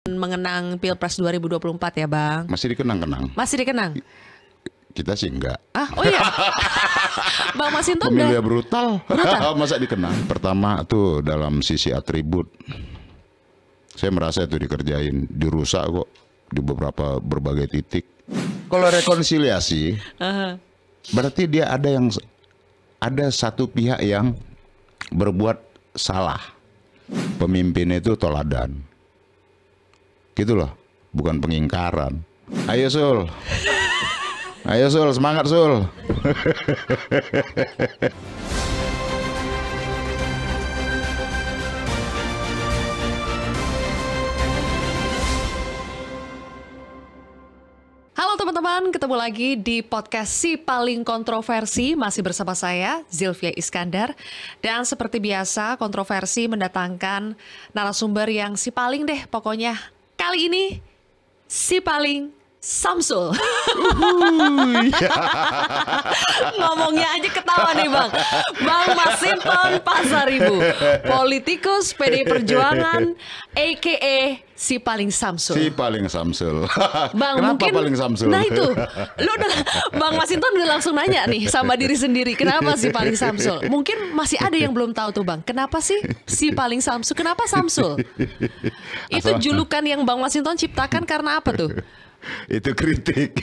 mengenang Pilpres 2024 ya Bang? Masih dikenang-kenang. Masih dikenang? Kita sih enggak. Oh iya. Bang Masinton pemilih brutal. Masa dikenang? Pertama tuh dalam sisi atribut, saya merasa itu dikerjain, dirusak kok di berbagai titik. Kalau rekonsiliasi, berarti dia ada satu pihak yang berbuat salah. Pemimpin itu toladan. Gitu loh, bukan pengingkaran. Ayo Sul. Ayo Sul, semangat Sul. Halo teman-teman, ketemu lagi di podcast Si Paling Kontroversi. Masih bersama saya, Zilvia Iskandar. Dan seperti biasa, kontroversi mendatangkan narasumber yang si paling deh pokoknya. Kali ini, si paling Samsul. Ngomongnya aja ketawa nih Bang. Bang Masinton Pasaribu, politikus PDI Perjuangan, a.k.a. si paling Samsul. Si paling Samsul. Bang, kenapa mungkin, paling Samsul? Nah itu, Bang Masinton udah langsung nanya nih sama diri sendiri, kenapa si paling Samsul? Mungkin masih ada yang belum tahu tuh Bang, kenapa sih si paling Samsul? Kenapa Samsul? Itu julukan yang Bang Masinton ciptakan karena apa tuh? Itu kritik.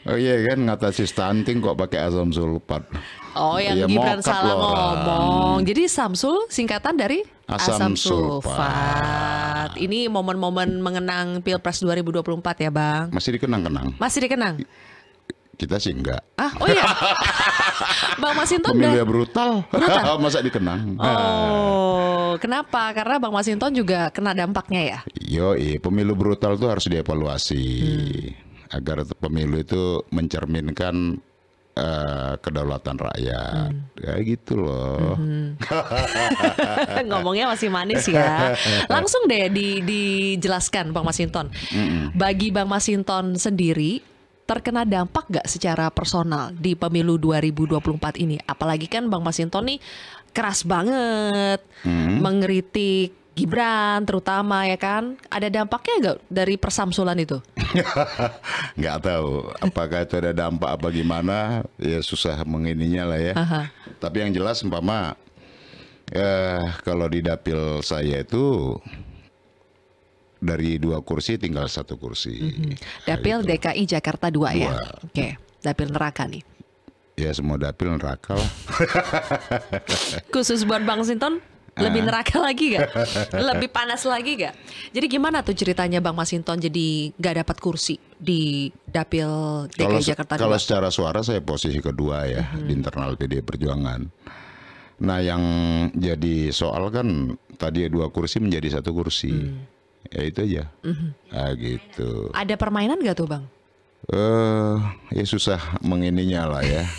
Oh iya kan, ngatasi stunting kok pakai asam sulfat. Oh yang ya, Gibran salah ngomong. Jadi Samsul singkatan dari asam sulfat. Ini momen-momen mengenang Pilpres 2024 ya Bang? Masih dikenang-kenang. Masih dikenang? Kita sih enggak. Oh iya. Bang Masinton pemilih brutal. Masa dikenang? Oh, kenapa? Karena Bang Masinton juga kena dampaknya ya? Pemilu brutal itu harus dievaluasi agar pemilu itu mencerminkan kedaulatan rakyat. Kayak gitu loh. Ngomongnya masih manis ya. Langsung deh dijelaskan Bang Masinton. Bagi Bang Masinton sendiri, terkena dampak gak secara personal di pemilu 2024 ini? Apalagi kan Bang Masinton nih keras banget mengkritik Gibran terutama ya kan. Ada dampaknya gak dari persamsulan itu? Nggak tahu apakah itu ada dampak apa gimana. Ya susah mengininya lah ya. Tapi yang jelas umpama kalau di dapil saya itu dari 2 kursi tinggal 1 kursi. Dapil gitu. DKI Jakarta 2 ya. Oke, dapil neraka nih. Ya semua dapil neraka lah. Khusus buat Bang Masinton lebih neraka lagi gak? Lebih panas lagi gak? Jadi gimana tuh ceritanya Bang Masinton jadi gak dapat kursi di dapil DKI Jakarta 2? Kalau secara suara saya posisi kedua ya di internal PDI Perjuangan. Nah yang jadi soal kan tadi 2 kursi menjadi 1 kursi. Ya itu aja. Gitu. Ada permainan gak tuh Bang? Ya susah mengininya lah ya.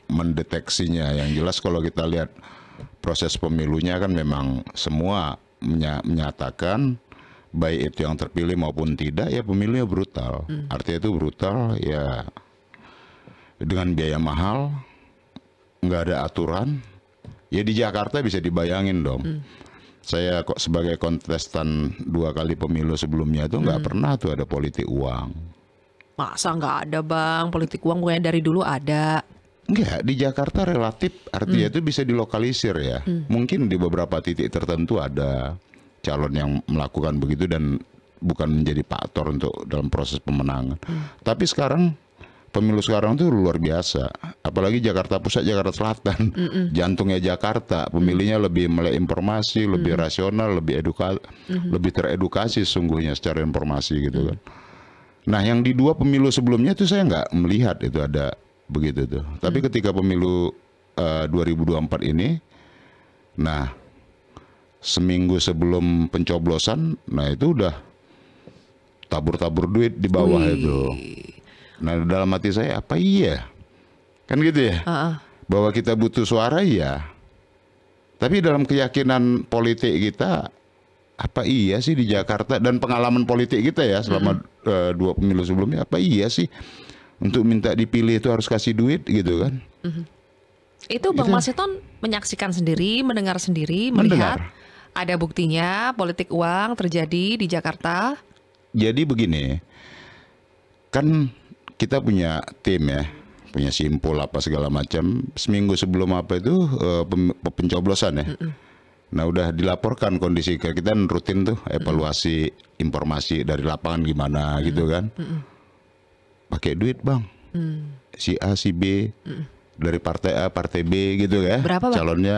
Mendeteksinya. Yang jelas kalau kita lihat proses pemilunya kan memang semua menyatakan baik itu yang terpilih maupun tidak ya pemilunya brutal. Artinya itu brutal ya dengan biaya mahal, nggak ada aturan. Ya di Jakarta bisa dibayangin dong. Saya kok sebagai kontestan 2 kali pemilu sebelumnya itu nggak pernah tuh ada politik uang. Masa nggak ada Bang? Politik uang bukannya dari dulu ada? Enggak, di Jakarta relatif artinya itu bisa dilokalisir ya. Mungkin di beberapa titik tertentu ada calon yang melakukan begitu dan bukan menjadi faktor untuk dalam proses pemenangan. Tapi sekarang pemilu sekarang itu luar biasa. Apalagi Jakarta Pusat, Jakarta Selatan, jantungnya Jakarta, pemilihnya lebih melek informasi, lebih rasional, lebih teredukasi sesungguhnya secara informasi gitu kan. Nah yang di 2 pemilu sebelumnya itu saya nggak melihat itu ada begitu tuh. Tapi ketika pemilu 2024 ini, nah seminggu sebelum pencoblosan, nah itu udah tabur-tabur duit di bawah itu. Nah dalam hati saya apa iya? Kan gitu ya? Bahwa kita butuh suara ya. Tapi dalam keyakinan politik kita, apa iya sih di Jakarta dan pengalaman politik kita ya selama 2 pemilu sebelumnya, apa iya sih untuk minta dipilih itu harus kasih duit gitu kan? Itu Bang Masinton menyaksikan sendiri, mendengar sendiri, melihat Ada buktinya politik uang terjadi di Jakarta. Jadi begini, kan kita punya tim ya, punya simpul apa segala macam. Seminggu sebelum apa itu pencoblosan ya. Nah udah dilaporkan kondisi kita rutin tuh evaluasi informasi dari lapangan gimana gitu kan. Pakai duit bang, si A si B dari partai A partai B gitu ya. Berapa bang? Calonnya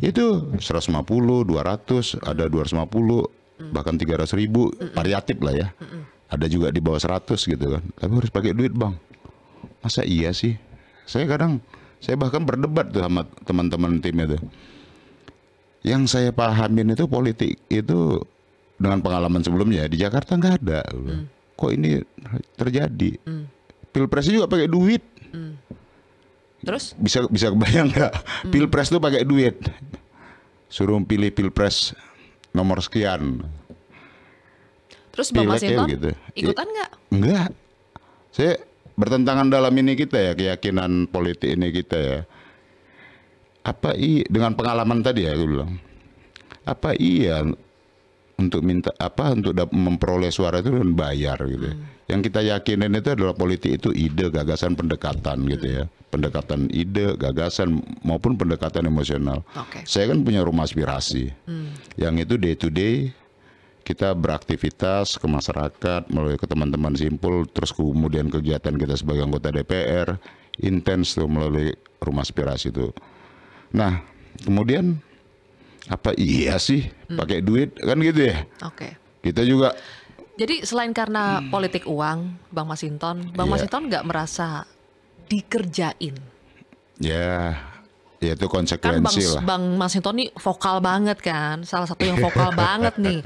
itu 150, 200, ada 250, bahkan 300.000, variatif lah ya. Ada juga di bawah 100 gitu kan. Tapi harus pakai duit bang. Masa iya sih? Saya bahkan berdebat tuh sama teman-teman tim itu. Yang saya pahamin itu politik itu dengan pengalaman sebelumnya di Jakarta nggak ada. Kok ini terjadi? Pilpresnya juga pakai duit. Terus? Bisa kebayang nggak? Pilpres tuh pakai duit. Suruh pilih pilpres nomor sekian. Terus Bang Masinton gitu. ikutan nggak? Enggak. Saya bertentangan dalam ini kita ya, keyakinan politik ini kita ya. Dengan pengalaman tadi ya aku bilang. Apa iya untuk minta untuk memperoleh suara itu dan bayar gitu. Yang kita yakinin itu adalah politik itu ide, gagasan, pendekatan gitu ya. Pendekatan ide, gagasan maupun pendekatan emosional. Saya kan punya rumah aspirasi. Yang itu day to day kita beraktivitas ke masyarakat melalui ke teman-teman simpul, terus kemudian kegiatan kita sebagai anggota DPR intens tuh melalui rumah aspirasi itu. Nah, kemudian apa iya sih pakai duit kan gitu ya? Kita juga. Jadi selain karena politik uang, Bang Masinton Masinton nggak merasa dikerjain? Ya itu konsekuensi kan lah. Bang Masinton nih vokal banget kan, salah satu yang vokal banget nih.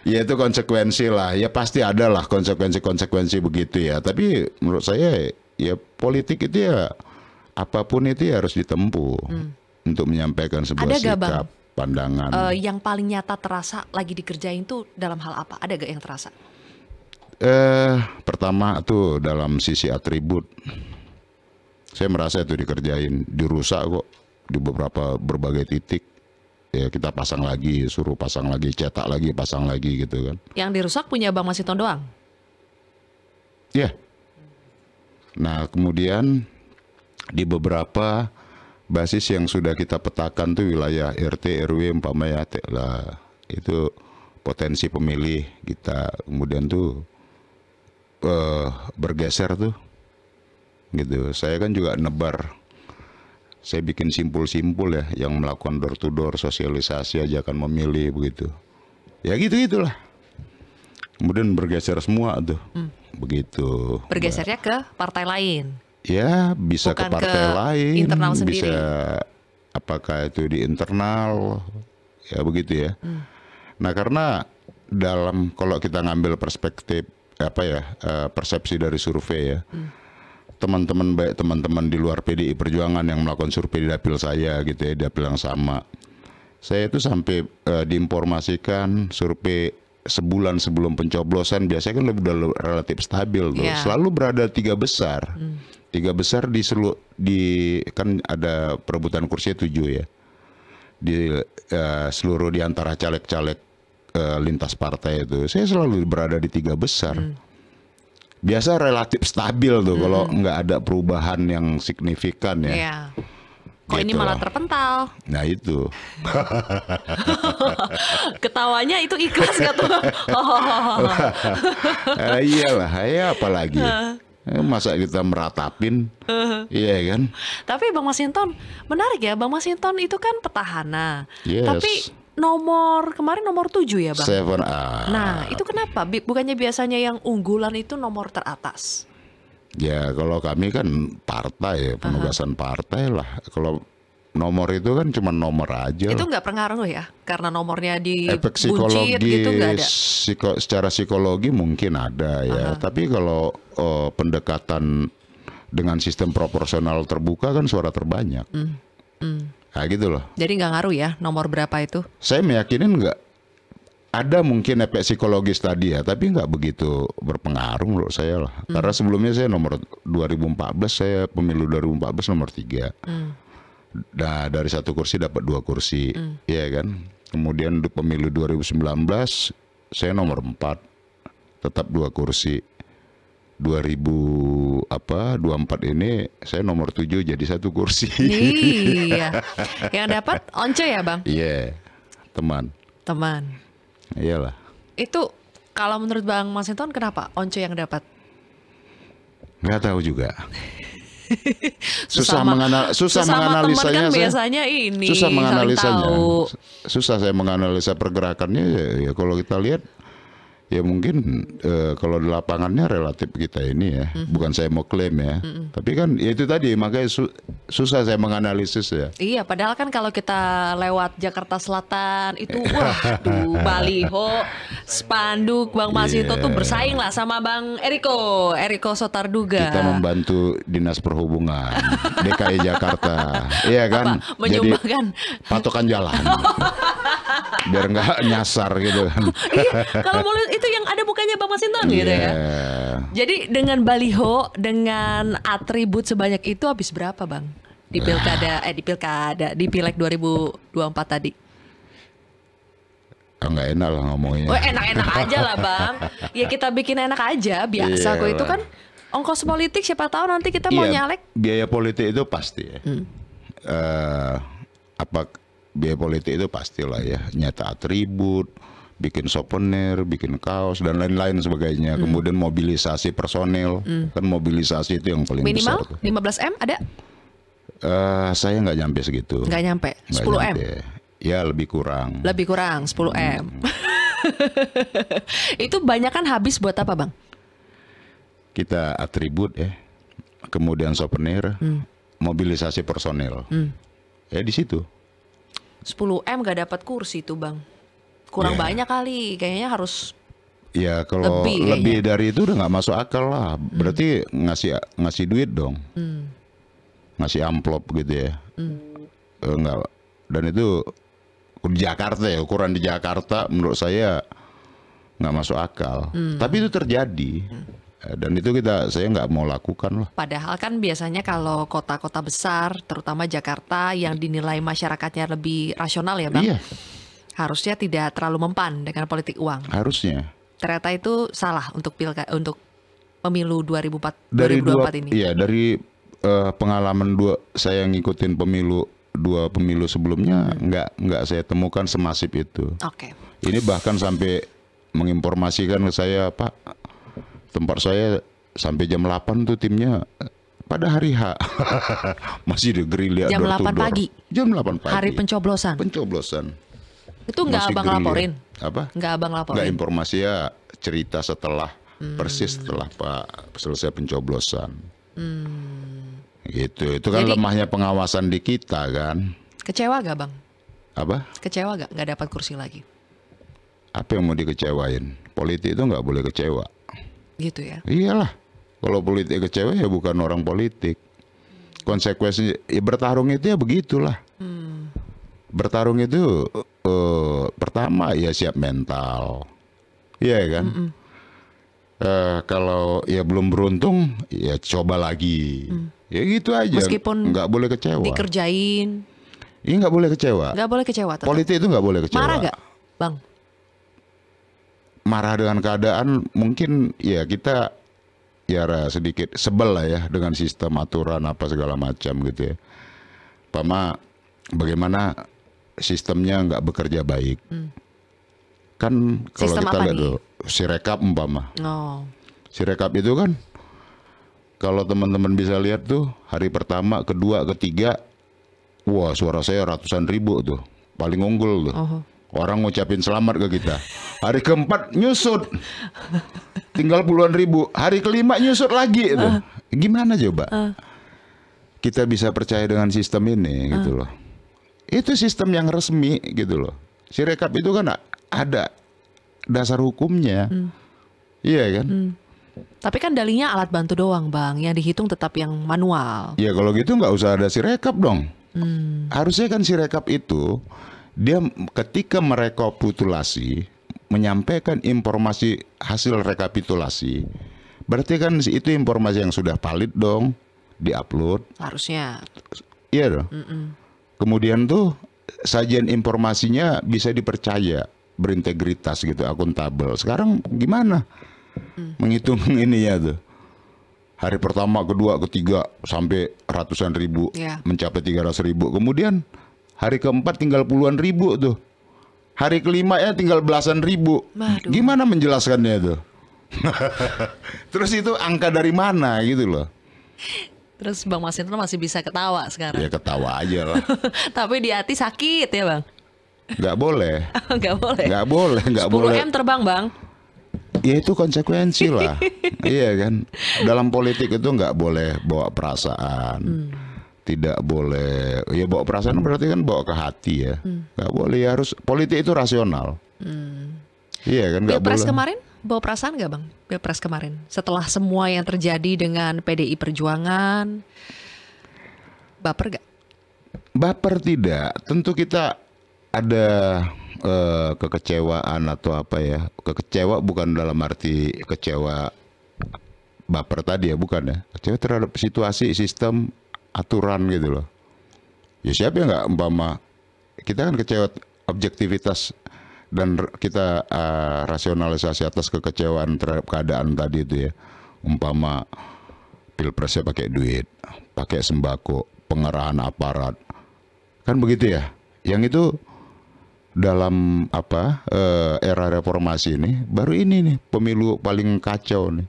Ya itu konsekuensi lah. Ya pasti ada lah konsekuensi begitu ya. Tapi menurut saya ya politik itu ya apapun itu ya harus ditempuh untuk menyampaikan sebuah sikap, pandangan. Yang paling nyata terasa lagi dikerjain tuh dalam hal apa? Ada gak yang terasa? Pertama tuh dalam sisi atribut. Saya merasa itu dikerjain, dirusak kok di berbagai titik. Ya kita pasang lagi, suruh pasang lagi, cetak lagi, pasang lagi gitu kan. Yang dirusak punya Bang Masinton doang? Iya. Nah kemudian di beberapa basis yang sudah kita petakan tuh wilayah RT RW umpamanya lah itu potensi pemilih kita kemudian tuh bergeser tuh gitu. Saya kan juga nebar, saya bikin simpul-simpul ya yang melakukan door to door sosialisasi ajakan memilih begitu ya, gitulah kemudian bergeser semua tuh begitu. Bergesernya ke partai lain? Ya bisa bukan ke partai lain, internal sendiri. Bisa apakah itu di internal ya begitu ya. Nah karena kalau kita ngambil perspektif persepsi dari survei ya, teman-teman di luar PDI Perjuangan yang melakukan survei di dapil saya gitu ya, di dapil yang sama, saya itu sampai diinformasikan survei sebulan sebelum pencoblosan biasanya kan udah relatif stabil tuh, selalu berada 3 besar. 3 besar kan ada perebutan kursi 7 ya. Di seluruh di antara caleg-caleg lintas partai itu, saya selalu berada di 3 besar. Biasa relatif stabil tuh kalau nggak ada perubahan yang signifikan ya. Kok ini malah terpental? Nah itu. Ketawanya itu ikhlas gak tuh? Iyalah, ya apalagi. Masa kita meratapin, iya kan? Tapi Bang Masinton, menarik ya, Bang Masinton itu kan petahana. Yes. Tapi kemarin nomor 7 ya Bang? 7A. Nah itu kenapa? Bukannya biasanya yang unggulan itu nomor teratas? Ya kalau kami kan partai, penugasan partai lah. Kalau nomor itu kan cuma nomor aja. Itu nggak pengaruh ya? Karena nomornya efek dibuncit gitu nggak ada? Secara psikologi mungkin ada ya. Tapi kalau pendekatan dengan sistem proporsional terbuka kan suara terbanyak. Nah gitu loh. Jadi nggak ngaruh ya nomor berapa itu? Saya meyakinin nggak. Ada mungkin efek psikologis tadi ya, tapi nggak begitu berpengaruh menurut saya lah. Karena sebelumnya saya nomor 2014, saya pemilu 2014 nomor 3. Nah, dari 1 kursi dapat 2 kursi, ya kan. Kemudian di pemilu 2019 saya nomor 4, tetap 2 kursi. 2024 ini saya nomor 7 jadi 1 kursi. Iya. Yang dapat Once ya, Bang? Iya, teman. Iyalah. Itu kalau menurut Bang Masinton kenapa Once yang dapat? Nggak tahu juga. Susah menganalisanya. Kan biasanya ini susah menganalisanya. tahu. Susah saya menganalisa pergerakannya. Ya kalau kita lihat, ya mungkin kalau di lapangannya relatif kita ini ya, bukan saya mau klaim ya, tapi kan ya itu tadi makanya susah saya menganalisis ya. Iya, padahal kan kalau kita lewat Jakarta Selatan itu, waduh, baliho, spanduk Bang Masinton tuh bersaing lah sama Bang Eriko Sotarduga. Kita membantu Dinas Perhubungan DKI Jakarta, iya kan? Menyumbangkan patokan jalan. Biar nggak nyasar gitu kan. Iya, kalau mau lihat itu yang ada bukannya Bang Masinton gitu ya. Jadi dengan baliho, dengan atribut sebanyak itu habis berapa Bang? Di di Pileg 2024 tadi. Nggak enak lah ngomongnya. Oh, enak-enak aja lah Bang. Ya kita bikin enak aja, biasa kok itu kan ongkos politik, siapa tahu nanti kita mau nyalek. Biaya politik itu pasti ya. Biaya politik itu pastilah ya, nyata atribut, bikin souvenir, bikin kaos dan lain-lain sebagainya. Kemudian mobilisasi personel, kan mobilisasi itu yang paling minimal besar. Minimal 15M ada? Saya nggak nyampe segitu. Nggak nyampe, 10M? Ya lebih kurang. 10M. Itu banyak kan habis buat apa Bang? Kita atribut ya, kemudian souvenir, mobilisasi personel. Ya di situ. 10M gak dapat kursi tuh Bang. Kurang banyak kali. Kayaknya harus ya kalau lebih dari itu udah nggak masuk akal lah. Berarti ngasih duit dong. Ngasih amplop gitu ya. Enggak. Dan itu di Jakarta ya, ukuran di Jakarta menurut saya nggak masuk akal. Tapi itu terjadi. Dan itu saya nggak mau lakukan lah. Padahal kan biasanya kalau kota-kota besar, terutama Jakarta yang dinilai masyarakatnya lebih rasional ya Bang. Iya. Harusnya tidak terlalu mempan dengan politik uang. Harusnya. Ternyata itu salah untuk pemilu 2024 ini. Iya, dari pengalaman saya ngikutin dua pemilu sebelumnya nggak saya temukan semasif itu. Oke. Ini bahkan sampai menginformasikan ke saya, Pak, tempat saya sampai jam 8 tuh timnya pada hari H. Masih di gerilya jam 8 pagi. Jam 8 pagi. Hari pencoblosan. Itu nggak Abang laporin? Apa? Nggak Abang laporin? Nggak, informasi ya cerita setelah persis setelah Pak selesai pencoblosan. Gitu. Itu kan jadi, lemahnya pengawasan di kita kan. Kecewa gak Bang? Apa? Kecewa gak? Nggak dapat kursi lagi? Apa yang mau dikecewain? Politik itu nggak boleh kecewa. Gitu ya? Iyalah. Kalau politik kecewa ya bukan orang politik. Konsekuensinya ya bertarung itu ya begitulah. Bertarung itu pertama ya siap mental. Iya kan? Kalau ya belum beruntung ya coba lagi. Ya gitu aja. Meskipun nggak boleh kecewa. Dikerjain. Iya nggak boleh kecewa. Nggak boleh kecewa. Tetap. Politik itu nggak boleh kecewa. Marah gak Bang? Marah dengan keadaan mungkin ya kita ya sedikit sebel lah ya dengan sistem aturan apa segala macam gitu ya. Bagaimana sistemnya nggak bekerja baik. Kan kalau sistem kita lihat tuh Sirekap Sirekap itu kan kalau teman-teman bisa lihat tuh hari pertama, kedua, ketiga, wah suara saya ratusan ribu tuh, paling unggul tuh. Orang ngucapin selamat ke kita. Hari keempat nyusut, tinggal puluhan ribu. Hari kelima nyusut lagi tuh. Gimana coba? Kita bisa percaya dengan sistem ini gitu loh. Itu sistem yang resmi gitu loh. Sirekap itu kan ada dasar hukumnya. Iya kan? Tapi kan dalihnya alat bantu doang Bang, yang dihitung tetap yang manual. Ya kalau gitu nggak usah ada Sirekap dong. Harusnya kan Sirekap itu dia ketika merekapitulasi, menyampaikan informasi hasil rekapitulasi, berarti kan itu informasi yang sudah valid dong, diupload. Harusnya. Iya dong. Kemudian tuh sajian informasinya bisa dipercaya, berintegritas gitu, akuntabel. Sekarang gimana menghitung ini ya tuh? Hari pertama, kedua, ketiga sampai ratusan ribu, mencapai 300.000. Kemudian hari keempat tinggal puluhan ribu tuh. Hari kelima ya tinggal belasan ribu. Waduh. Gimana menjelaskannya tuh? Terus itu angka dari mana gitu loh? Terus Bang Masinton masih bisa ketawa sekarang. Ya ketawa aja lah. Tapi di hati sakit ya Bang? Nggak boleh. Nggak boleh. Nggak boleh. Nggak 10 boleh. M terbang Bang. Ya itu konsekuensi lah. Iya kan. Dalam politik itu nggak boleh bawa perasaan. Tidak boleh. Ya bawa perasaan berarti kan bawa ke hati ya. Nggak boleh. Ya harus politik itu rasional. Iya kan. Nggak boleh. Pilpres kemarin bawa perasaan nggak Bang? Pilpres kemarin setelah semua yang terjadi dengan PDI Perjuangan, baper gak? Baper tidak. Tentu kita ada kekecewaan atau apa ya. Kecewa bukan dalam arti kecewa baper tadi ya, bukan ya. Kecewa terhadap situasi, sistem, aturan gitu loh. Ya siapa yang nggak umpama. Kita kan kecewa objektivitas dan kita rasionalisasi atas kekecewaan terhadap keadaan tadi itu ya. Umpama pilpresnya pakai duit, pakai sembako, pengerahan aparat. Kan begitu ya. Yang itu dalam era reformasi ini baru ini nih pemilu paling kacau nih.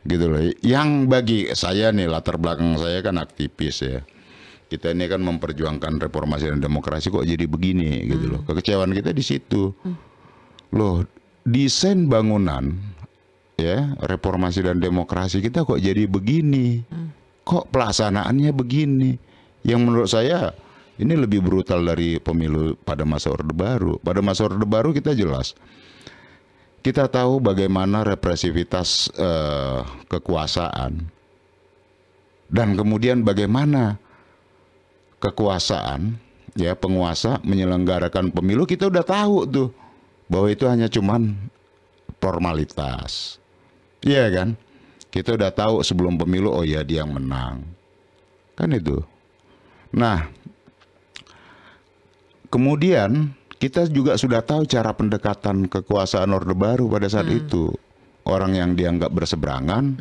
Gitu loh. Yang bagi saya nih latar belakang saya kan aktivis ya. Kita ini kan memperjuangkan reformasi dan demokrasi kok jadi begini gitu loh. Kekecewaan kita di situ. Loh, desain bangunan ya, reformasi dan demokrasi kita kok jadi begini. Kok pelaksanaannya begini? Yang menurut saya ini lebih brutal dari pemilu pada masa Orde Baru. Pada masa Orde Baru kita jelas. Kita tahu bagaimana represivitas kekuasaan. Dan kemudian bagaimana kekuasaan ya penguasa menyelenggarakan pemilu, kita udah tahu tuh bahwa itu hanya cuman formalitas. Iya kan? Kita udah tahu sebelum pemilu oh ya dia yang menang. Kan itu. Nah, kemudian kita juga sudah tahu cara pendekatan kekuasaan Orde Baru pada saat itu. Orang yang dianggap berseberangan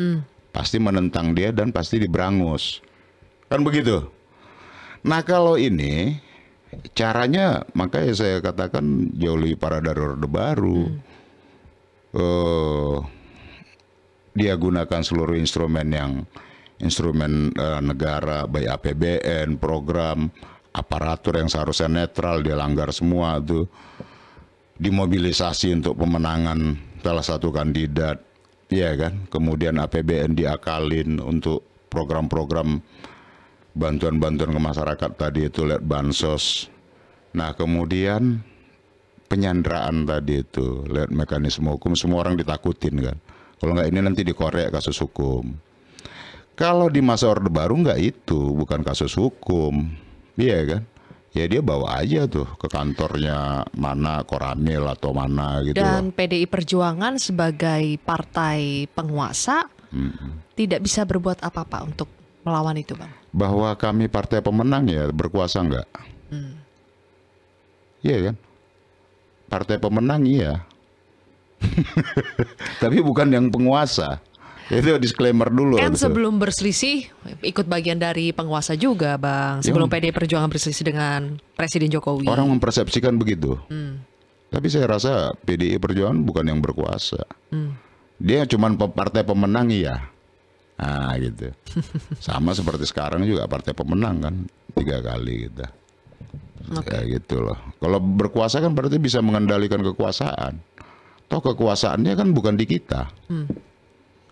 pasti menentang dia dan pasti diberangus. Kan begitu? Nah kalau ini caranya makanya saya katakan jauh lebih parah dari Orde Baru. Dia gunakan seluruh instrumen negara, baik APBN, program, aparatur yang seharusnya netral, dia langgar semua tuh. Dimobilisasi untuk pemenangan salah satu kandidat, ya kan. Kemudian APBN diakalin untuk program-program bantuan-bantuan ke masyarakat tadi itu lewat bansos. Nah kemudian penyanderaan tadi itu lewat mekanisme hukum, semua orang ditakutin kan. Kalau nggak ini nanti dikorek kasus hukum. Kalau di masa Orde Baru nggak itu, bukan kasus hukum, iya kan? Ya dia bawa aja tuh ke kantornya mana Koramil atau mana gitu. Dan PDI Perjuangan sebagai partai penguasa tidak bisa berbuat apa-apa untuk melawan itu Bang. Bahwa kami partai pemenang ya berkuasa nggak? Iya kan? Partai pemenang iya. Tapi bukan yang penguasa. Itu disclaimer dulu. Kan gitu. sebelum berselisih ikut bagian dari penguasa juga Bang. Sebelum PDI Perjuangan berselisih dengan Presiden Jokowi. Orang mempersepsikan begitu. Tapi saya rasa PDI Perjuangan bukan yang berkuasa. Dia cuma partai pemenang iya. Nah gitu. Sama seperti sekarang juga partai pemenang kan 3 kali gitu. Kayak gitu loh. Kalau berkuasa kan berarti bisa mengendalikan kekuasaan. Toh kekuasaannya kan bukan di kita.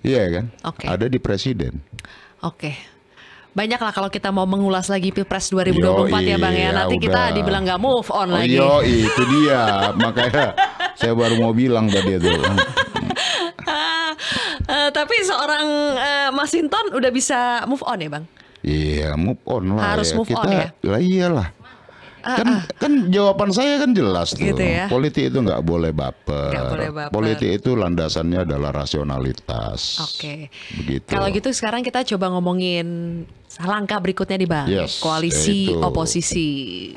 Iya kan? Ada di presiden. Banyak lah kalau kita mau mengulas lagi Pilpres 2024 ya Bang ya. Nanti kita dibilang nggak move on lagi. Itu dia. Makanya saya baru mau bilang tadi itu. Tapi seorang Masinton udah bisa move on ya Bang? Iya move on lah. Harus ya. move on ya? Lah iyalah. Kan jawaban saya kan jelas tuh. Gitu ya. Politik itu nggak boleh baper. Nggak boleh baper. Politik itu landasannya adalah rasionalitas. Oke. Begitu. Kalau gitu sekarang kita coba ngomongin langkah berikutnya nih Bang. Yes, Koalisi itu. oposisi.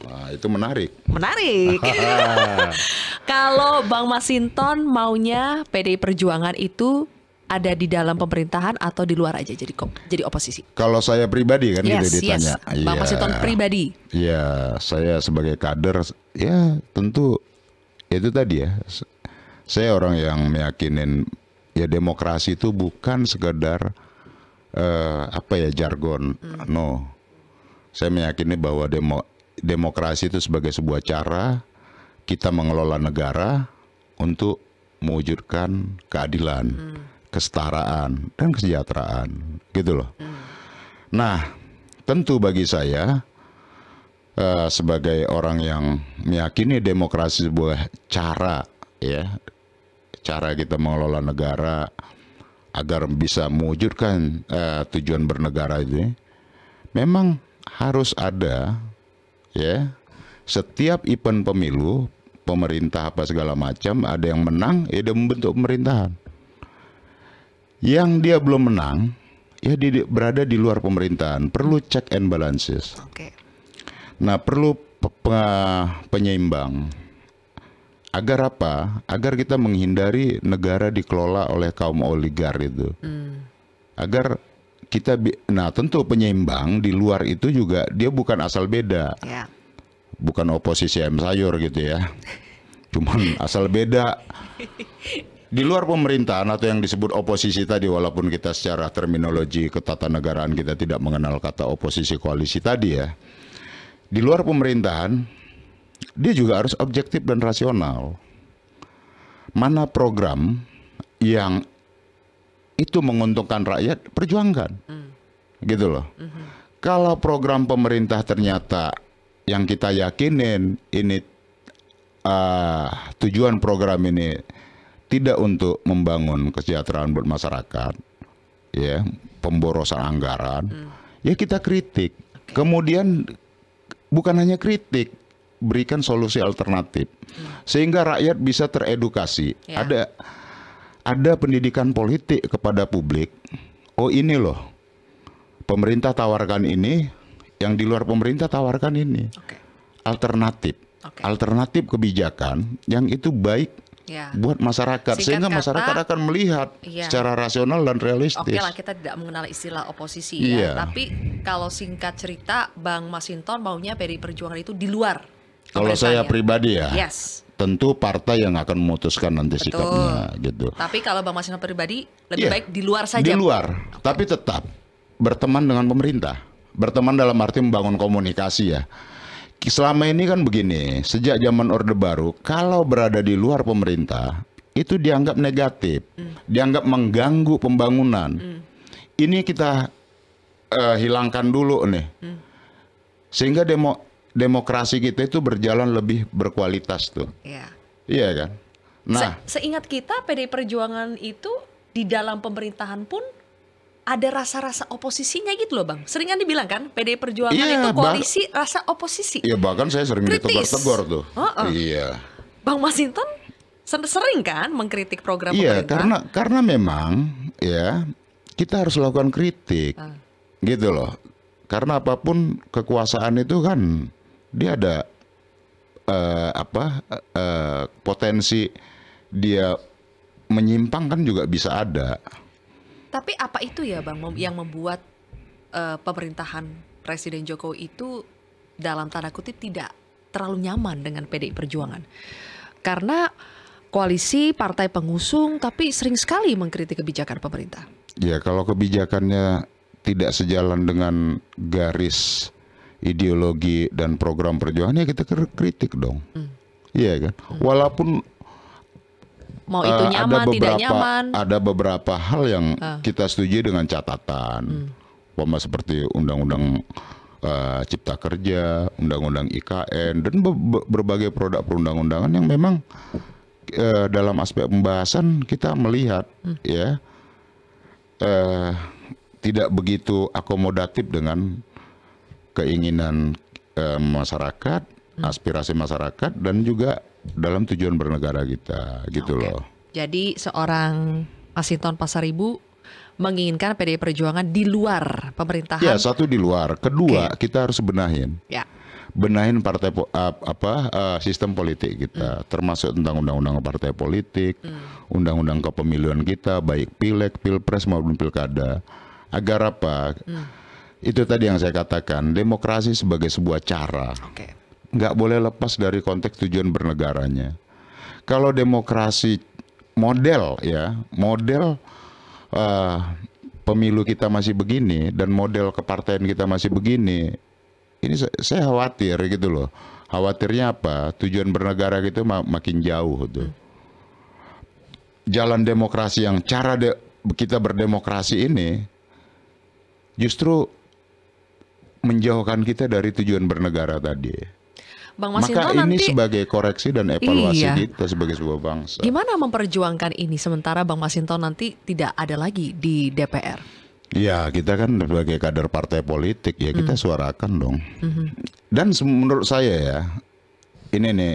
Nah, itu menarik. Menarik. Kalau Bang Masinton maunya PDI Perjuangan itu ada di dalam pemerintahan atau di luar aja jadi oposisi? Kalau saya pribadi kan gitu ditanya. Bang Masinton pribadi. Iya, saya sebagai kader ya tentu itu tadi ya. Saya orang yang meyakinin ya demokrasi itu bukan sekedar apa ya jargon. No. Saya meyakini bahwa demokrasi itu sebagai sebuah cara kita mengelola negara untuk mewujudkan keadilan, kesetaraan dan kesejahteraan, gitu loh. Nah, tentu bagi saya sebagai orang yang meyakini demokrasi sebuah cara, ya, cara kita mengelola negara agar bisa mewujudkan tujuan bernegara itu, memang harus ada, ya, setiap event pemilu, pemerintah apa segala macam, ada yang menang, ya dia membentuk pemerintahan. Yang dia belum menang, ya dia berada di luar pemerintahan, perlu check and balances. Oke. Nah, perlu penyeimbang. Agar apa? Agar kita menghindari negara dikelola oleh kaum oligar itu. Agar kita, nah tentu penyeimbang di luar itu juga dia bukan asal beda. Ya. Bukan oposisi ayam sayur gitu ya. Cuman asal beda. Di luar pemerintahan atau yang disebut oposisi tadi, walaupun kita secara terminologi ketatanegaraan kita tidak mengenal kata oposisi koalisi tadi ya. Di luar pemerintahan, dia juga harus objektif dan rasional. Mana program yang itu menguntungkan rakyat, perjuangkan. Gitu loh. Kalau program pemerintah ternyata yang kita yakinin ini tujuan program ini tidak untuk membangun kesejahteraan buat masyarakat, ya, pemborosan anggaran, ya kita kritik. Kemudian bukan hanya kritik, berikan solusi alternatif sehingga rakyat bisa teredukasi. Ya. Ada pendidikan politik kepada publik. Oh ini loh, pemerintah tawarkan ini, yang di luar pemerintah tawarkan ini. Oke. Alternatif. Oke. Alternatif kebijakan yang itu baik Ya. buat masyarakat. Singkat Sehingga kata, masyarakat akan melihat iya, secara rasional dan realistis. Oke lah, kita tidak mengenal istilah oposisi Iya. ya. Tapi kalau singkat cerita, Bang Masinton maunya PDI Perjuangan itu di luar Kalau saya pemerintahnya. pribadi ya, Yes. tentu partai yang akan memutuskan nanti Betul. sikapnya gitu. Tapi kalau Bang Masinton pribadi lebih Iya, baik di luar saja. Di luar, tapi tetap berteman dengan pemerintah. Berteman dalam arti membangun komunikasi ya. Selama ini kan begini, sejak zaman Orde Baru, kalau berada di luar pemerintah, itu dianggap negatif, dianggap mengganggu pembangunan. Ini kita hilangkan dulu nih, sehingga demokrasi kita itu berjalan lebih berkualitas tuh. Ya. Iya kan? Nah, Seingat kita PDI Perjuangan itu di dalam pemerintahan pun ada rasa-rasa oposisinya gitu loh Bang. Sering kan dibilang kan PDI Perjuangan Iya, itu koalisi rasa oposisi. ya bahkan saya sering Kritis. ditegur-tegur tuh. Heeh. Iya. Bang Masinton sering kan mengkritik program Iya, pemerintah. karena memang ya kita harus lakukan kritik, gitu loh. Karena apapun kekuasaan itu kan dia ada potensi dia menyimpang kan juga bisa ada. Tapi apa itu ya Bang yang membuat pemerintahan Presiden Jokowi itu dalam tanda kutip tidak terlalu nyaman dengan PDI Perjuangan? Karena koalisi partai pengusung tapi sering sekali mengkritik kebijakan pemerintah. Ya kalau kebijakannya tidak sejalan dengan garis ideologi dan program perjuangan ya kita kritik dong. Iya kan? Walaupun Mau itu nyaman, tidak nyaman. ada beberapa hal yang kita setuju dengan catatan, seperti undang-undang Cipta Kerja, undang-undang IKN, dan berbagai produk perundang-undangan yang memang dalam aspek pembahasan kita melihat ya tidak begitu akomodatif dengan keinginan masyarakat aspirasi masyarakat dan juga dalam tujuan bernegara kita, gitu loh. Jadi seorang Masinton Pasaribu menginginkan PDI Perjuangan di luar pemerintahan. Ya, satu di luar. Kedua, kita harus benahin. Ya. Benahin partai sistem politik kita, termasuk tentang undang-undang partai politik, undang-undang kepemiluan kita, baik pileg, pilpres maupun pilkada. Agar apa? Itu tadi yang saya katakan, demokrasi sebagai sebuah cara. Nggak boleh lepas dari konteks tujuan bernegaranya. Kalau demokrasi model pemilu kita masih begini dan model kepartaian kita masih begini, ini saya khawatir gitu loh. Khawatirnya apa? Tujuan bernegara gitu makin jauh tuh. Jalan demokrasi yang kita berdemokrasi ini justru menjauhkan kita dari tujuan bernegara tadi. Bang Masinton, maka ini nanti sebagai koreksi dan evaluasi kita sebagai sebuah bangsa. Gimana memperjuangkan ini sementara Bang Masinton nanti tidak ada lagi di DPR? Ya, kita kan sebagai kader partai politik ya kita suarakan dong. Dan menurut saya ya, ini nih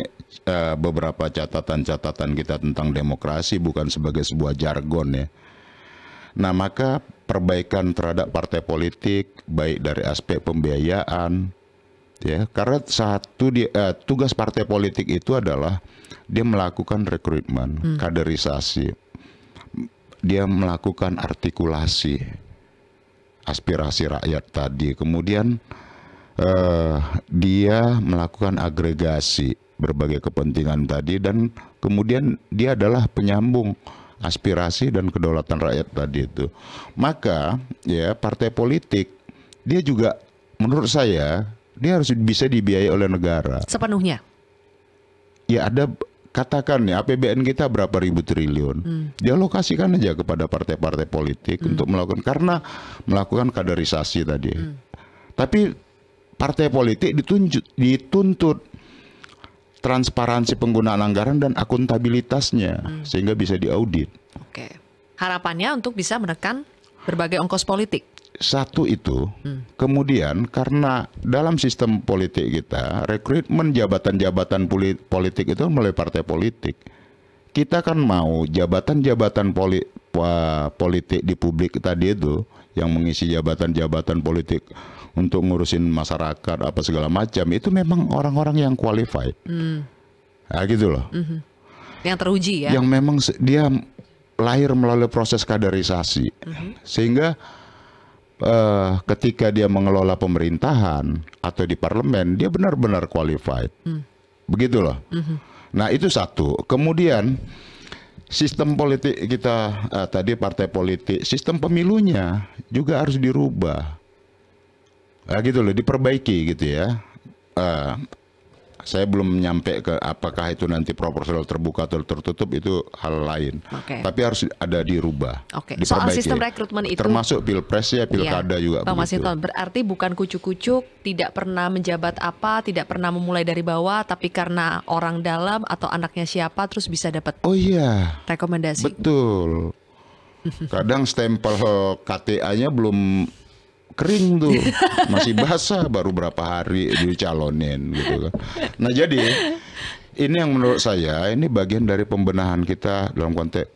beberapa catatan-catatan kita tentang demokrasi bukan sebagai sebuah jargon ya. Nah, maka perbaikan terhadap partai politik baik dari aspek pembiayaan, ya, karena tugas partai politik itu adalah dia melakukan rekrutmen, kaderisasi, dia melakukan artikulasi aspirasi rakyat tadi, kemudian dia melakukan agregasi berbagai kepentingan tadi, dan kemudian dia adalah penyambung aspirasi dan kedaulatan rakyat tadi itu. Maka ya partai politik dia juga menurut saya dia harus bisa dibiayai oleh negara sepenuhnya. Ya, ada katakan ya APBN kita berapa ribu triliun, dialokasikan aja kepada partai-partai politik untuk melakukan kaderisasi tadi. Tapi partai politik dituntut transparansi penggunaan anggaran dan akuntabilitasnya sehingga bisa diaudit. Harapannya untuk bisa menekan berbagai ongkos politik. Satu itu, kemudian karena dalam sistem politik kita, rekrutmen jabatan-jabatan politik itu melalui partai politik. Kita kan mau jabatan-jabatan politik di publik tadi itu, yang mengisi jabatan-jabatan politik untuk ngurusin masyarakat apa segala macam, itu memang orang-orang yang qualified. Nah, gitu loh. Yang teruji ya. Yang memang dia lahir melalui proses kaderisasi. Sehingga ketika dia mengelola pemerintahan atau di parlemen, dia benar-benar qualified. Begitu loh. Nah, itu satu. Kemudian sistem politik kita tadi partai politik, sistem pemilunya juga harus dirubah. Nah, gitu loh, diperbaiki gitu ya. Saya belum nyampe ke apakah itu nanti proporsional terbuka atau tertutup, itu hal lain. Tapi harus ada dirubah. Soal sistem rekrutmen itu termasuk pilpres ya, pilkada juga. Bang Masinton, berarti bukan kucuk-kucuk, tidak pernah menjabat apa, tidak pernah memulai dari bawah, tapi karena orang dalam atau anaknya siapa terus bisa dapat rekomendasi. Betul. Kadang stempel KTA-nya belum kering tuh, masih basah, baru berapa hari dicalonin gitu kan. Nah, jadi ini yang menurut saya ini bagian dari pembenahan kita dalam konteks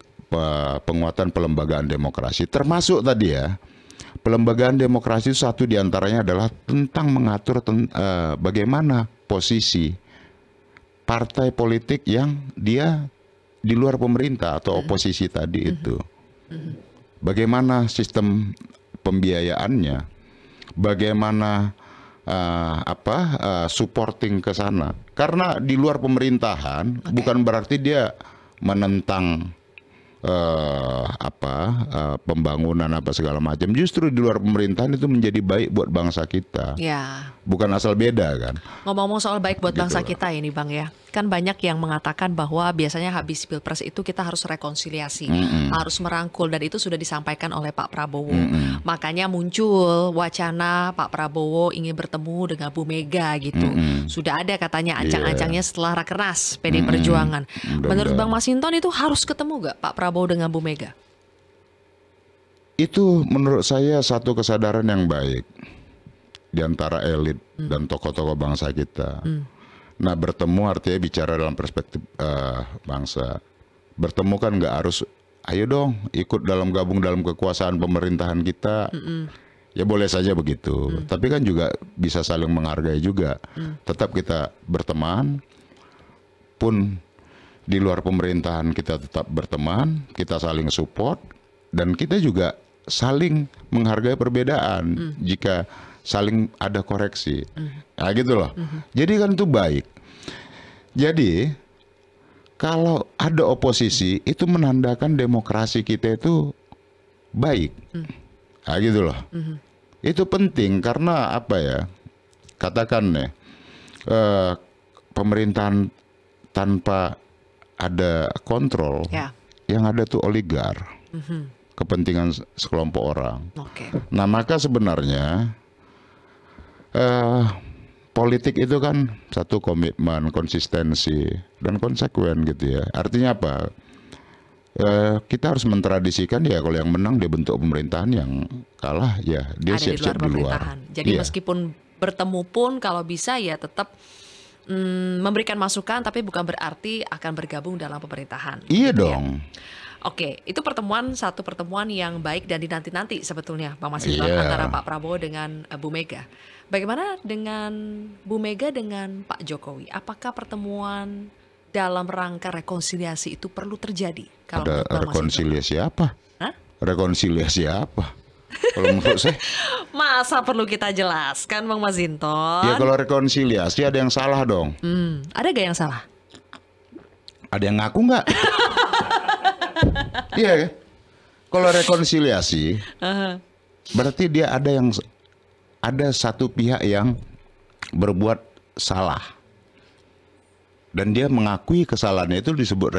penguatan pelembagaan demokrasi, termasuk tadi ya pelembagaan demokrasi. Satu diantaranya adalah tentang mengatur bagaimana posisi partai politik yang dia di luar pemerintah atau oposisi tadi itu, bagaimana sistem pembiayaannya, bagaimana supporting ke sana. Karena di luar pemerintahan bukan berarti dia menentang pembangunan apa segala macam. Justru di luar pemerintahan itu menjadi baik buat bangsa kita. Bukan asal beda kan. Ngomong-ngomong soal baik buat bangsa kita ini Bang ya, kan banyak yang mengatakan bahwa biasanya habis pilpres itu kita harus rekonsiliasi, harus merangkul, dan itu sudah disampaikan oleh Pak Prabowo. Makanya muncul wacana Pak Prabowo ingin bertemu dengan Bu Mega gitu. Sudah ada katanya ancang-ancangnya setelah Rakernas PDI Perjuangan. Menurut Bang Masinton itu harus ketemu gak Pak Prabowo dengan Bu Mega? Itu menurut saya satu kesadaran yang baik di antara elit dan tokoh-tokoh bangsa kita. Nah, bertemu artinya bicara dalam perspektif bangsa. Bertemu kan nggak harus, ayo dong ikut gabung dalam kekuasaan pemerintahan kita. Ya boleh saja begitu. Tapi kan juga bisa saling menghargai juga. Tetap kita berteman, pun di luar pemerintahan kita tetap berteman, kita saling support, dan kita juga saling menghargai perbedaan jika saling ada koreksi. Nah gitu loh. Jadi kan itu baik. Jadi kalau ada oposisi itu menandakan demokrasi kita itu baik. Nah gitu loh. Itu penting karena apa ya? Katakan nih, pemerintahan tanpa ada kontrol, yang ada tuh oligar, kepentingan sekelompok orang. Nah maka sebenarnya politik itu kan satu komitmen, konsistensi, dan konsekuen gitu ya. Artinya apa? Kita harus mentradisikan ya kalau yang menang dia bentuk pemerintahan, yang kalah ya dia siap-siap di luar. Jadi meskipun bertemu pun kalau bisa ya tetap memberikan masukan, tapi bukan berarti akan bergabung dalam pemerintahan. Iya gitu dong. Ya? Oke, itu satu pertemuan yang baik dan dinanti-nanti sebetulnya Bang Masinton, antara Pak Prabowo dengan Bu Mega. Bagaimana dengan Bu Mega dengan Pak Jokowi? Apakah pertemuan dalam rangka rekonsiliasi itu perlu terjadi? Kalau ada rekonsiliasi apa? Hah? Rekonsiliasi apa? Kalau menurut saya, masa perlu kita jelaskan Bang Masinton? ya kalau rekonsiliasi ada yang salah dong. Ada gak yang salah? Ada yang ngaku nggak? Iya kan? Kalau rekonsiliasi, berarti dia ada satu pihak yang berbuat salah, dan dia mengakui kesalahannya, itu disebut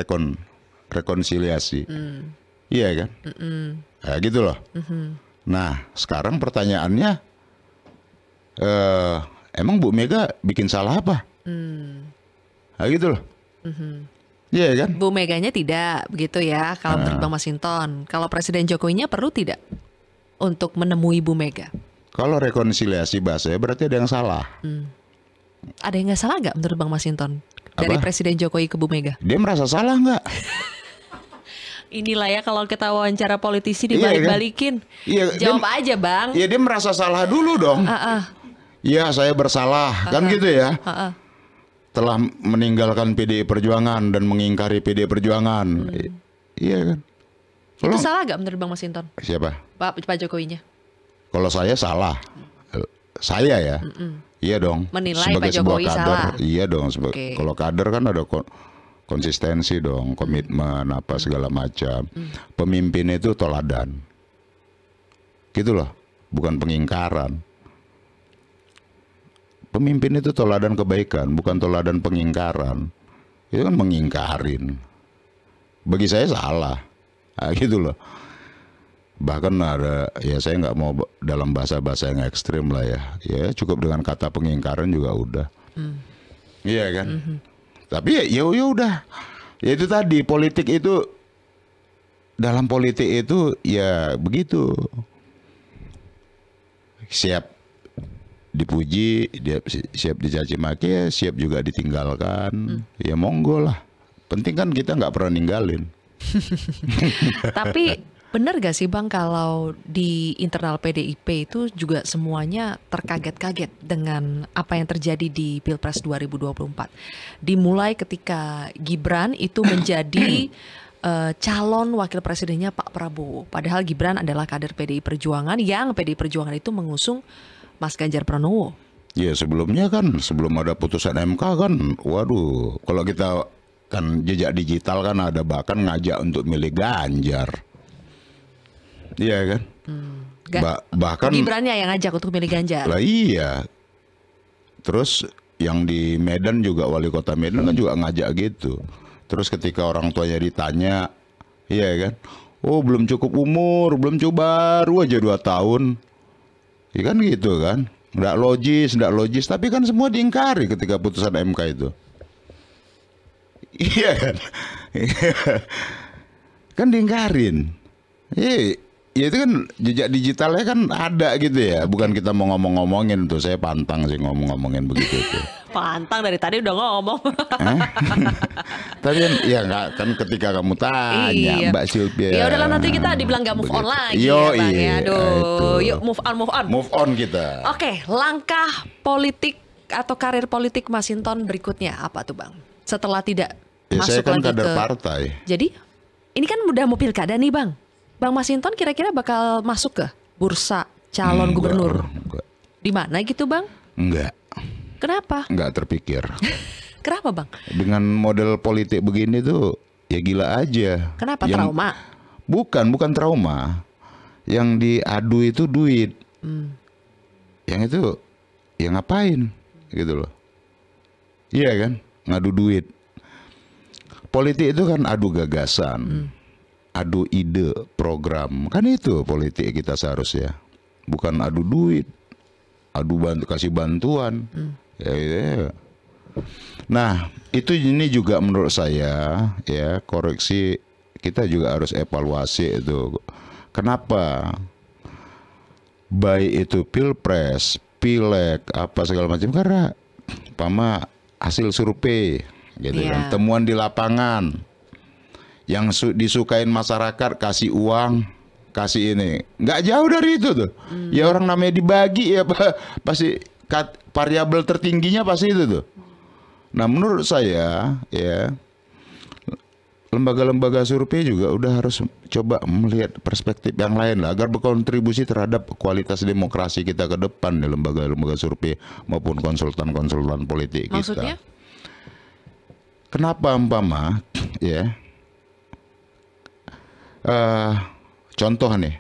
rekonsiliasi. Iya kan? Nah, gitu loh. Nah, sekarang pertanyaannya, emang Bu Mega bikin salah apa? Nah, gitu loh. Iya kan? Bu Meganya tidak, begitu ya. Kalau menurut Bang Masinton, kalau Presiden Jokowinya perlu tidak untuk menemui Bu Mega? Kalau rekonsiliasi bahasanya berarti ada yang salah. Ada yang nggak salah nggak menurut Bang Masinton dari Presiden Jokowi ke Bu Mega? Dia merasa salah nggak? Inilah ya kalau kita wawancara politisi dibalik-balikin. Iya, jawab aja Bang. Iya, dia merasa salah dulu dong. Iya, saya bersalah, kan gitu ya. Telah meninggalkan PDI Perjuangan dan mengingkari PDI Perjuangan. Iya kan? Itu salah nggak menurut Bang Masinton? Siapa? Pak Jokowinya. Kalau saya salah. Saya ya. Iya dong. Menilai sebagai Pak Jokowi kader, salah. Iya dong. Kalau kader kan ada konsistensi dong, komitmen apa segala macam. Pemimpin itu teladan. Gitu loh. Bukan pengingkaran. Pemimpin itu teladan kebaikan, bukan teladan pengingkaran. Itu kan mengingkarin. Bagi saya salah. Nah, gitu loh. Bahkan ada, ya saya nggak mau dalam bahasa-bahasa yang ekstrim lah ya. Ya cukup dengan kata pengingkaran juga udah. Iya kan? Tapi ya udah. Ya itu tadi, politik itu, dalam politik itu ya begitu. Siap dipuji, dia siap dicaci maki, ya siap juga ditinggalkan. Ya monggo lah. Penting kan kita nggak pernah ninggalin. Tapi benar gak sih Bang kalau di internal PDIP itu juga semuanya terkaget-kaget dengan apa yang terjadi di Pilpres 2024. Dimulai ketika Gibran itu menjadi calon wakil presidennya Pak Prabowo. Padahal Gibran adalah kader PDI Perjuangan yang PDI Perjuangan itu mengusung Mas Ganjar Pranowo. Ya sebelumnya kan, sebelum ada putusan MK kan, waduh, kalau kita kan jejak digital kan ada bahkan ngajak untuk milih Ganjar. Iya kan? Bahkan Gibrannya yang ngajak untuk milih Ganjar. Lah iya. Terus yang di Medan juga, wali kota Medan kan juga ngajak gitu. Terus ketika orang tuanya ditanya, iya kan? Oh belum cukup umur, belum coba, baru aja 2 tahun. Ya kan gitu kan, nggak logis, tapi kan semua diingkari ketika putusan MK itu. Iya kan, kan diingkarin. Ya itu kan jejak digitalnya kan ada gitu ya. Bukan kita mau ngomong-ngomongin tuh. Saya pantang sih ngomong-ngomongin begitu tuh. Pantang dari tadi udah ngomong. Tapi kan ya nggak kan ketika kamu tanya Iya. Mbak Sylvia. Ya udahlah nanti kita dibilang gak move on begitu. lagi Yo, ya Bang ya. iya, Aduh, itu. yuk move on, move on. Move on kita. Oke, langkah politik atau karir politik Mas Hinton berikutnya apa tuh Bang? Setelah tidak Ya, masuk saya kan lagi kader ke partai. Jadi ini kan udah mau pilkada nih Bang. Bang Mas Hinton kira-kira bakal masuk ke bursa calon gubernur Enggak. di mana gitu Bang? Enggak. Kenapa? Enggak terpikir. Kenapa Bang? Dengan model politik begini tuh ya gila aja. Kenapa Yang- trauma? Bukan trauma. Yang diadu itu duit. Yang itu ya ngapain gitu loh. Iya kan? Ngadu duit. Politik itu kan adu gagasan. Adu ide, program. Kan itu politik kita seharusnya. Bukan adu duit. Adu kasih bantuan. Ya. Nah, itu ini juga menurut saya ya koreksi kita juga harus evaluasi itu. Kenapa? Baik itu pilpres, pileg, apa segala macam karena umpama hasil survei gitu kan, temuan di lapangan yang disukain masyarakat kasih uang, kasih ini, nggak jauh dari itu tuh. Ya orang namanya dibagi ya pasti variabel tertingginya pasti itu tuh. Nah menurut saya ya lembaga-lembaga survei juga udah harus coba melihat perspektif yang lain lah agar berkontribusi terhadap kualitas demokrasi kita ke depan di lembaga-lembaga survei maupun konsultan-konsultan politik Maksudnya? kita. Kenapa umpama ya contoh nih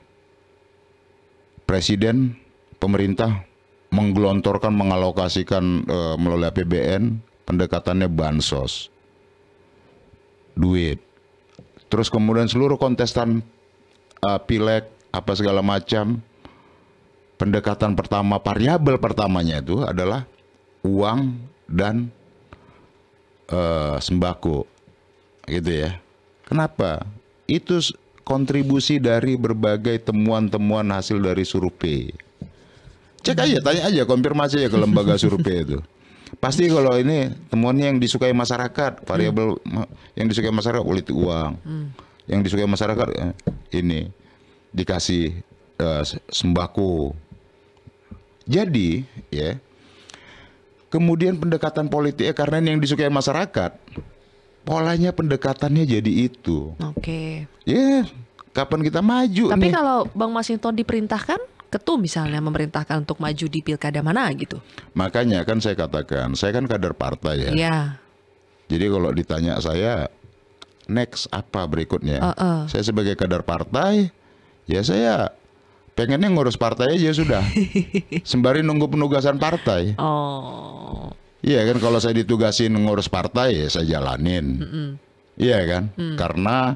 presiden pemerintah menggelontorkan mengalokasikan melalui APBN pendekatannya bansos duit. Terus kemudian seluruh kontestan pileg apa segala macam pendekatan pertama variabel pertamanya itu adalah uang dan sembako gitu ya. Kenapa? Itu kontribusi dari berbagai temuan-temuan hasil dari survei. Cek aja, tanya aja, konfirmasi ya ke lembaga survei itu. Pasti kalau ini temuannya yang disukai masyarakat, variabel yang disukai masyarakat politik uang, yang disukai masyarakat ini dikasih sembako. Jadi ya, kemudian pendekatan politiknya karena ini yang disukai masyarakat, polanya pendekatannya jadi itu. Oke. Ya, kapan kita maju Tapi nih? kalau Bang Mas Hinton diperintahkan, ketum misalnya memerintahkan untuk maju di pilkada mana gitu? Makanya kan saya katakan, saya kan kader partai ya. Iya. Jadi kalau ditanya saya next apa berikutnya, saya sebagai kader partai, ya saya pengennya ngurus partai aja sudah, sembari nunggu penugasan partai. Oh. Iya kan kalau saya ditugasin ngurus partai ya saya jalanin. Iya kan, karena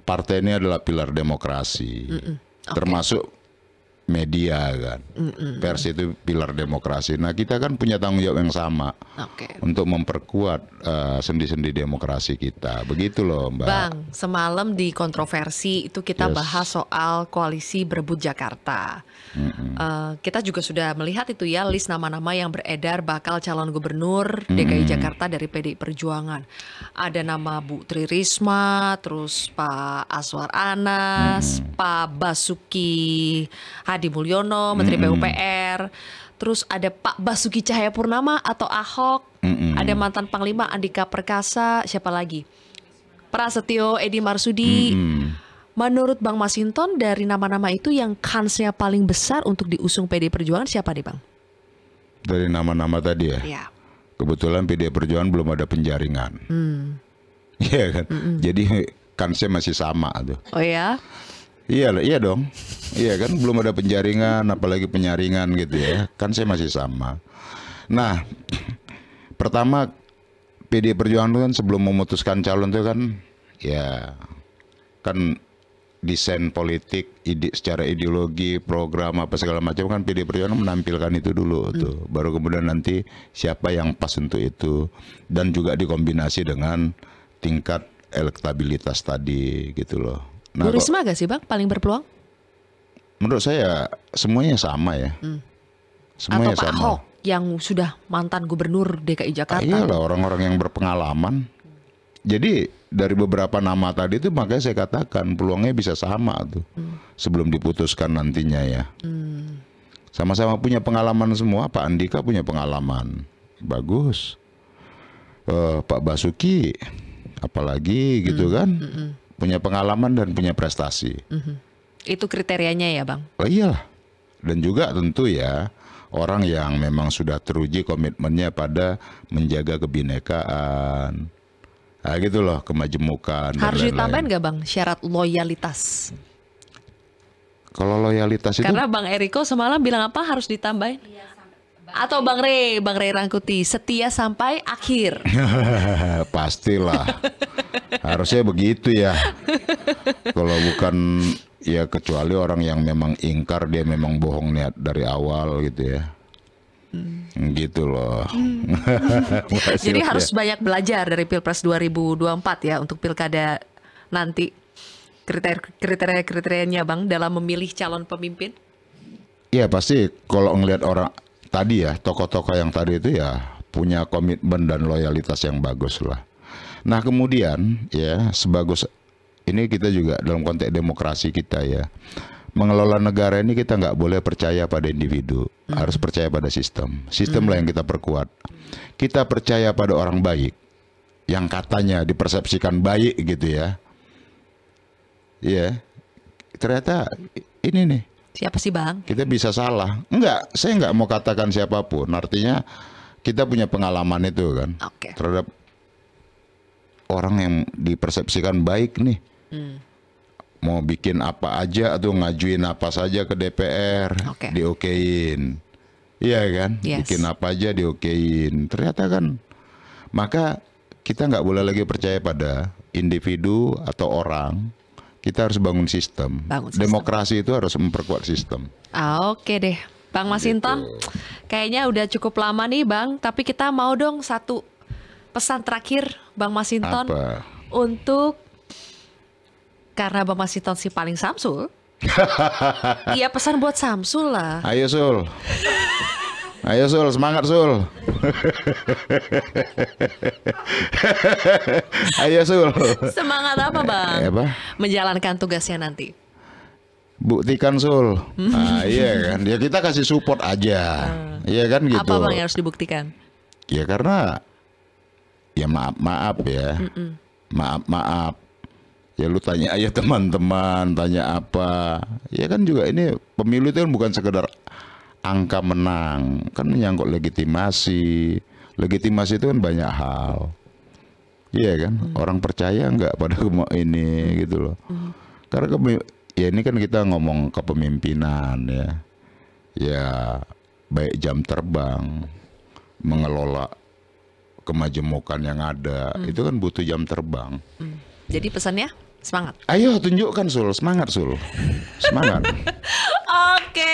partai ini adalah pilar demokrasi, termasuk media kan, pers itu pilar demokrasi. Nah kita kan punya tanggung jawab yang sama untuk memperkuat sendi-sendi demokrasi kita. Begitu loh Mbak. Bang, semalam di kontroversi itu kita bahas soal koalisi berebut Jakarta. Kita juga sudah melihat itu ya list nama-nama yang beredar bakal calon gubernur DKI Jakarta dari PDI Perjuangan. Ada nama Bu Tri Risma, terus Pak Aswar Anas, Pak Basuki Hadi Mulyono, Menteri PUPR. Terus ada Pak Basuki Cahayapurnama atau Ahok. Ada mantan Panglima Andika Perkasa, siapa lagi? Prasetyo Edi Marsudi. Menurut Bang Mas Hinton dari nama-nama itu yang kansnya paling besar untuk diusung PDI Perjuangan siapa nih Bang? Dari nama-nama tadi ya? Ya. Kebetulan PDI Perjuangan belum ada penjaringan. Iya kan? Jadi kansnya masih sama tuh. Oh ya? Iya dong. Iya kan belum ada penjaringan apalagi penyaringan gitu ya. Kan saya masih sama. Nah, pertama PDI Perjuangan itu kan sebelum memutuskan calon itu kan ya kan desain politik secara ideologi, program apa segala macam kan PDI Perjuangan menampilkan itu dulu tuh. Baru kemudian nanti siapa yang pas untuk itu dan juga dikombinasi dengan tingkat elektabilitas tadi gitu loh. Nah, Bu Risma gak sih Bang paling berpeluang? menurut saya semuanya sama ya. Semuanya Atau Pak sama. Ahok yang sudah mantan gubernur DKI Jakarta. Iyalah, orang-orang yang berpengalaman. Jadi dari beberapa nama tadi itu makanya saya katakan peluangnya bisa sama tuh sebelum diputuskan nantinya ya. Sama-sama punya pengalaman semua. Pak Andika punya pengalaman bagus. Pak Basuki apalagi gitu kan, punya pengalaman dan punya prestasi. Itu kriterianya ya Bang? Oh iyalah. Dan juga tentu ya orang yang memang sudah teruji komitmennya pada menjaga kebinekaan. Nah gitu loh, kemajemukan. Harus dan ditambahin lain-lain. nggak Bang syarat loyalitas? Kalau loyalitas itu Karena Bang Eriko semalam bilang apa harus ditambahin? Atau Bang Rey Rangkuti, setia sampai akhir. pastilah. Harusnya begitu ya. Kalau bukan ya kecuali orang yang memang ingkar, dia memang bohong niat dari awal gitu ya. Gitu loh. Jadi harus banyak belajar dari Pilpres 2024 ya untuk pilkada nanti. Kriterianya Bang dalam memilih calon pemimpin? Iya pasti kalau ngelihat orang tadi ya, tokoh-tokoh yang tadi itu ya punya komitmen dan loyalitas yang bagus lah. Nah kemudian ya sebagus ini kita juga dalam konteks demokrasi kita ya, mengelola negara ini kita nggak boleh percaya pada individu, harus percaya pada sistem. Sistem lah yang kita perkuat. Kita percaya pada orang baik, yang katanya dipersepsikan baik gitu ya. Iya, ternyata ini nih. Siapa sih Bang? Kita bisa salah. Enggak, saya nggak mau katakan siapapun. Artinya kita punya pengalaman itu kan. Oke. Terhadap orang yang dipersepsikan baik nih. Mau bikin apa aja atau ngajuin apa saja ke DPR, Oke. diokein. Iya kan? Yes. Bikin apa aja diokein. Ternyata kan, maka kita nggak boleh lagi percaya pada individu atau orang. Kita harus bangun sistem. Demokrasi itu harus memperkuat sistem. Oke deh, Bang Masinton. Kayaknya udah cukup lama nih Bang, tapi kita mau dong satu pesan terakhir Bang Masinton Apa? untuk, karena Bang Masinton si paling Samsul. Iya, pesan buat Samsul lah. Ayo Sul. Ayo Sul, semangat Sul. Ayo Sul. Semangat apa Bang? Apa? Menjalankan tugasnya nanti. Buktikan Sul. Nah, iya kan. Ya kita kasih support aja. Iya kan gitu. Apa Bang yang harus dibuktikan? Ya karena ya maaf ya. Maaf. Ya lu tanya aja teman-teman, tanya apa. Ya kan juga ini pemilu itu kan bukan sekedar angka menang, kan menyangkut legitimasi. Legitimasi itu kan banyak hal. Iya kan? Orang percaya nggak pada ini gitu loh. Karena ya ini kan kita ngomong kepemimpinan ya. Ya baik jam terbang, mengelola kemajemukan yang ada, itu kan butuh jam terbang. Jadi pesannya semangat. Ayo tunjukkan Sul, semangat Sul. Semangat. Oke.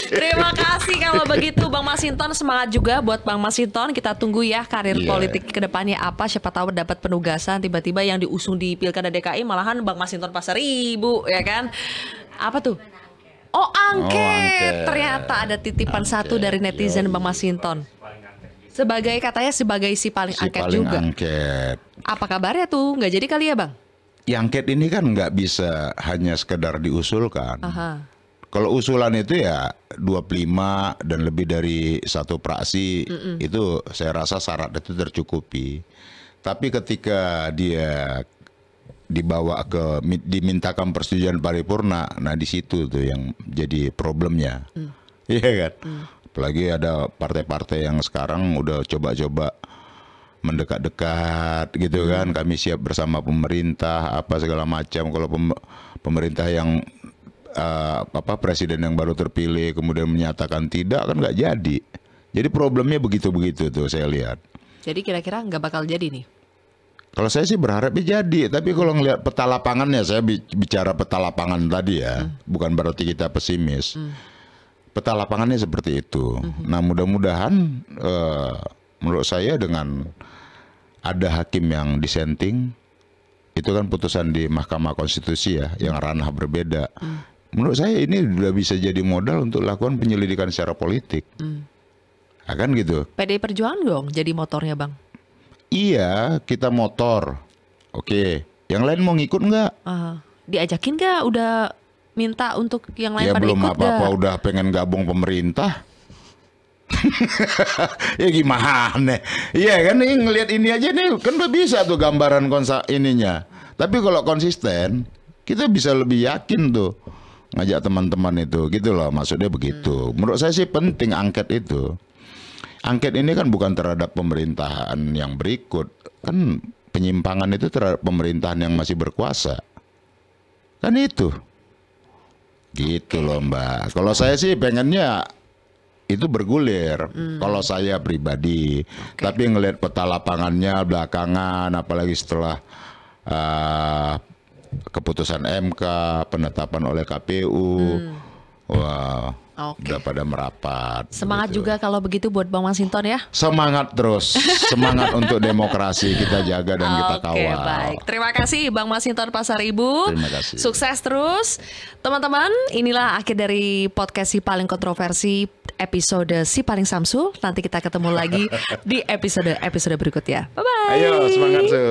Terima kasih kalau begitu Bang Masinton, semangat juga buat Bang Masinton. Kita tunggu ya karir politik kedepannya apa. Siapa tahu dapat penugasan tiba-tiba yang diusung di Pilkada DKI malahan Bang Masinton Pasar Ibu ya kan. Apa tuh? Oh angket. Ternyata ada titipan satu dari netizen Bang Masinton. Sebagai katanya sebagai si paling angket juga. Angket. Apa kabarnya tuh? Nggak jadi kali ya Bang? Yang angket ini kan nggak bisa hanya sekedar diusulkan. Aha. Kalau usulan itu ya 25 dan lebih dari satu praksi, itu saya rasa syarat itu tercukupi. Tapi ketika dia dibawa ke dimintakan persetujuan paripurna, nah di situ tuh yang jadi problemnya. Iya kan? Apalagi ada partai-partai yang sekarang udah coba-coba mendekat-dekat gitu kan, kami siap bersama pemerintah apa segala macam. Kalau pemerintah yang presiden yang baru terpilih kemudian menyatakan tidak, kan nggak jadi. Jadi problemnya begitu-begitu tuh saya lihat. Jadi kira-kira nggak bakal jadi nih? Kalau saya sih berharapnya jadi, tapi kalau ngelihat peta lapangannya, saya bicara peta lapangan tadi ya, bukan berarti kita pesimis. Peta lapangannya seperti itu. Nah mudah-mudahan menurut saya dengan ada hakim yang dissenting, itu kan putusan di Mahkamah Konstitusi ya, yang ranah berbeda. menurut saya ini sudah bisa jadi modal untuk lakukan penyelidikan secara politik. Kan gitu. PDI Perjuangan dong jadi motornya Bang. Iya, kita motor. Oke, yang lain mau ngikut nggak? Diajakin nggak? Udah minta untuk yang lain Ya pada belum ikut apa-apa nggak? udah pengen gabung pemerintah. Ya gimana? Iya kan nih ngelihat ini aja nih kan udah bisa tuh gambaran ininya. Tapi kalau konsisten, kita bisa lebih yakin tuh ngajak teman-teman itu, gitu loh. Maksudnya begitu. Menurut saya sih penting angket itu. Angket ini kan bukan terhadap pemerintahan yang berikut, kan penyimpangan itu terhadap pemerintahan yang masih berkuasa. Kan itu. Gitu loh Mbak. Kalau saya sih pengennya itu bergulir. Kalau saya pribadi. Tapi ngelihat peta lapangannya belakangan, apalagi setelah keputusan MK, penetapan oleh KPU. Wah, udah pada merapat. Semangat begitu. juga kalau begitu buat Bang Masinton ya. Semangat terus, semangat untuk demokrasi kita jaga dan kita kawal. Oke, baik. Terima kasih Bang Masinton Pasaribu. Terima kasih. Sukses terus. Teman-teman, inilah akhir dari podcast Si Paling Kontroversi episode Si Paling Samsul. Nanti kita ketemu lagi di episode berikutnya. Bye-bye. Ayo, semangat, Su.